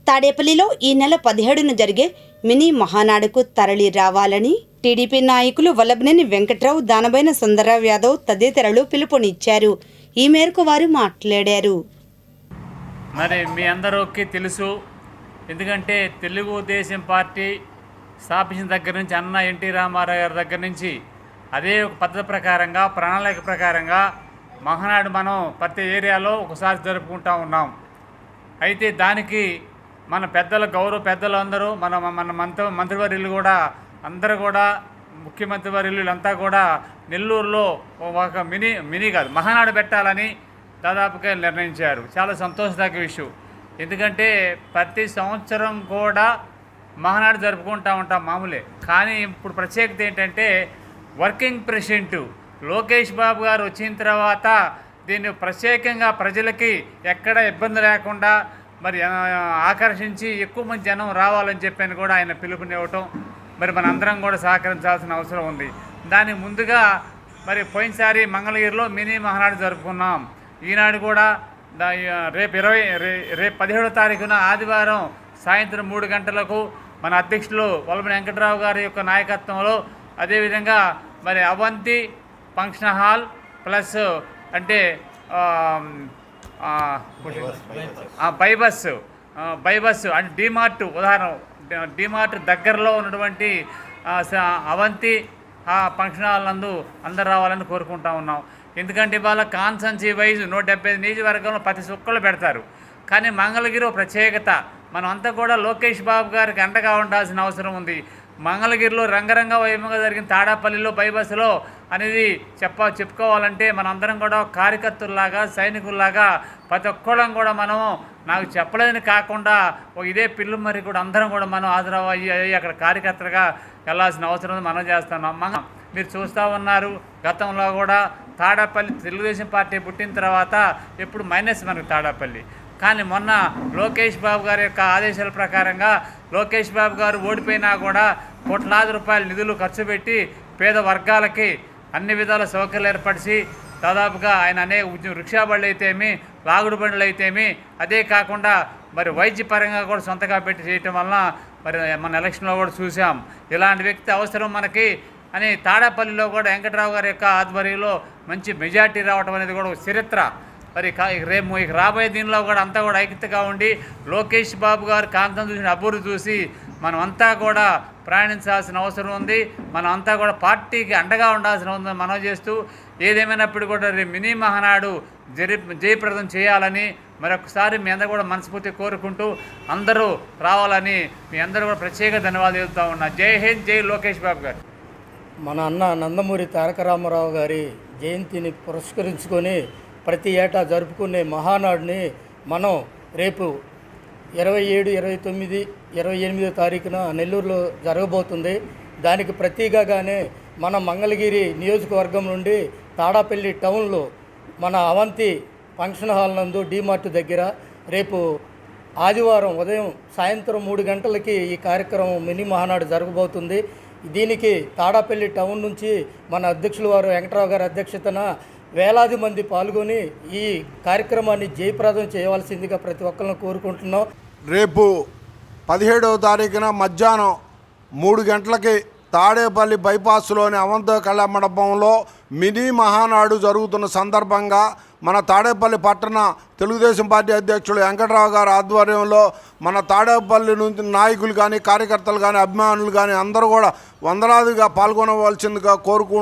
తాడేపల్లిలో ఈ నెల 17న జరిగే మినీ మహానాడుకు తరలి రావాలని టీడీపీ నాయకులు వల్లభనేని వెంకట్రావు, దానబోయిన సుందరరావు యాదవ్ తదితరులు పిలుపునిచ్చారు. ఈ మేరకు వారు మాట్లాడారు. మరి మీ అందరికీ తెలుసు, ఎందుకంటే తెలుగుదేశం పార్టీ స్థాపించిన దగ్గర నుంచి అన్న ఎన్టీ రామారావు గారి దగ్గర నుంచి అదే ఒక పద్ధతి ప్రకారంగా, ప్రణాళిక ప్రకారంగా మహానాడు మనం ప్రతి ఏరియాలో ఒకసారి జరుపుకుంటూ ఉన్నాం. అయితే దానికి మన పెద్దల గౌరవ పెద్దలు అందరూ మన మంత్రివర్యులు కూడా అందరూ కూడా ముఖ్యమంత్రి వర్యులు అంతా కూడా నెల్లూరులో ఒక మినీ కాదు మహానాడు పెట్టాలని దాదాపుగా నిర్ణయించారు. చాలా సంతోషదాయక విషయం. ఎందుకంటే ప్రతి సంవత్సరం కూడా మహానాడు జరుపుకుంటూ ఉంటాం మామూలే. కానీ ఇప్పుడు ప్రత్యేకత ఏంటంటే వర్కింగ్ ప్రెసిడెంట్ లోకేష్ బాబు గారు వచ్చిన తర్వాత దీన్ని ప్రత్యేకంగా ప్రజలకి ఎక్కడ ఇబ్బంది లేకుండా మరి ఆకర్షించి ఎక్కువ మంది జనం రావాలని చెప్పని కూడా ఆయన పిలుపునివ్వటం మరి మన అందరం కూడా సహకరించాల్సిన అవసరం ఉంది. దానికి ముందుగా మరి పోయినసారి మంగళగిరిలో మినీ మహానాడు జరుపుకున్నాం. ఈనాడు కూడా రేపు 17వ తారీఖున ఆదివారం సాయంత్రం 3 గంటలకు మన అధ్యక్షులు వల్లభనేని వెంకట్రావు గారి యొక్క నాయకత్వంలో, అదేవిధంగా మరి అవంతి ఫంక్షన్ హాల్ ప్లస్ అంటే బైబస్ అంటే డిమార్ట్, ఉదాహరణ డిమార్ట్ దగ్గరలో ఉన్నటువంటి అవంతి ఫంక్షన్ హాల్ నందు అందరు రావాలని కోరుకుంటా ఉన్నాం. ఎందుకంటే ఇవాళ కాన్సెన్సీ వైజ్ 175 నియోజకవర్గంలో ప్రతి ఒక్కళ్ళు పెడతారు. కానీ మంగళగిరి ప్రత్యేకత, మనం అంతా కూడా లోకేష్ బాబు గారికి అండగా ఉండాల్సిన అవసరం ఉంది. మంగళగిరిలో రంగరంగ వైభవంగా జరిగిన తాడాపల్లిలో బైబస్లో అనేది చెప్పుకోవాలంటే మనందరం కూడా కార్యకర్తల్లాగా, సైనికుల్లాగా ప్రతి ఒక్కళ్ళం కూడా మనము నాకు చెప్పలేదని కాకుండా ఇదే పిల్లు మరి కూడా అందరం కూడా మనం హాజరయ్యి అక్కడ కార్యకర్తలుగా వెళ్ళాల్సిన అవసరం మనం చేస్తున్నాం. మీరు చూస్తూ ఉన్నారు, గతంలో కూడా తాడాపల్లి తెలుగుదేశం పార్టీ పుట్టిన తర్వాత ఎప్పుడు మైనస్ మనకు తాడాపల్లి. కానీ మొన్న లోకేష్ బాబు గారి యొక్క ఆదేశాల ప్రకారంగా లోకేష్ బాబు గారు ఓడిపోయినా కూడా కోట్లాది రూపాయల నిధులు ఖర్చు పెట్టి పేద వర్గాలకి అన్ని విధాల సౌకర్యాలు ఏర్పరిచి దాదాపుగా ఆయన అనేక రిక్షా బండ్లు అయితేమి, లాగుడు బండ్లు అయితేమి, అదే కాకుండా మరి వైద్యపరంగా కూడా సొంతగా పెట్టి చేయటం వలన మరి మన ఎలక్షన్లో కూడా చూసాం. ఇలాంటి వ్యక్తి అవసరం మనకి అని తాడాపల్లిలో కూడా వెంకట్రావు గారి యొక్క ఆధ్వర్యంలో మంచి మెజార్టీ రావడం అనేది కూడా ఒక చరిత్ర. మరి రేపు రాబోయే దీనిలో కూడా అంతా కూడా ఐక్యతగా ఉండి లోకేష్ బాబు గారు కాంతం చూసిన అభివృద్ధి చూసి మనం అంతా కూడా ప్రయాణించాల్సిన అవసరం ఉంది. మనం అంతా కూడా పార్టీకి అండగా ఉండాల్సిన ఉందని మనం చేస్తూ, ఏదేమైనప్పుడు కూడా రేపు మినీ మహానాడు జయప్రదం చేయాలని మరొకసారి మీ అందరూ కూడా మనస్ఫూర్తి కోరుకుంటూ అందరూ రావాలని మీ అందరూ కూడా ప్రత్యేక ధన్యవాదాలు చెబుతూ ఉన్నా. జై హింద్, జై లోకేష్ బాబు గారు. మన అన్న నందమూరి తారక రామారావు గారి జయంతిని పురస్కరించుకొని ప్రతి ఏటా జరుపుకునే మహానాడుని మనం రేపు 27, 29, 28వ తారీఖున నెల్లూరులో జరగబోతుంది. దానికి ప్రతీకగానే మన మంగళగిరి నియోజకవర్గం నుండి తాడాపల్లి టౌన్లో మన అవంతి ఫంక్షన్ హాల్ నందు డిమార్ట్ దగ్గర రేపు ఆదివారం ఉదయం సాయంత్రం 3 గంటలకి ఈ కార్యక్రమం మినీ మహానాడు జరగబోతుంది. దీనికి తాడాపల్లి టౌన్ నుంచి మన అధ్యక్షులు వారు వెంకట్రావు గారి అధ్యక్షతన వేలాది మంది పాల్గొని ఈ కార్యక్రమాన్ని జయప్రదం చేయవలసిందిగా ప్రతి ఒక్కరిని కోరుకుంటున్నాం. రేపు 17వ తారీఖున మధ్యాహ్నం 3 గంటలకి తాడేపల్లి బైపాస్లోని అవంత కళ్యాణ మండపంలో మినీ మహానాడు జరుగుతున్న సందర్భంగా మన తాడేపల్లి పట్టణ తెలుగుదేశం పార్టీ అధ్యక్షులు వెంకట్రావు గారి ఆధ్వర్యంలో మన తాడేపల్లి నుంచి నాయకులు కానీ, కార్యకర్తలు కానీ, అభిమానులు కానీ అందరూ కూడా వందలాదిగా పాల్గొనవలసిందిగా కోరుకుంటున్నాం.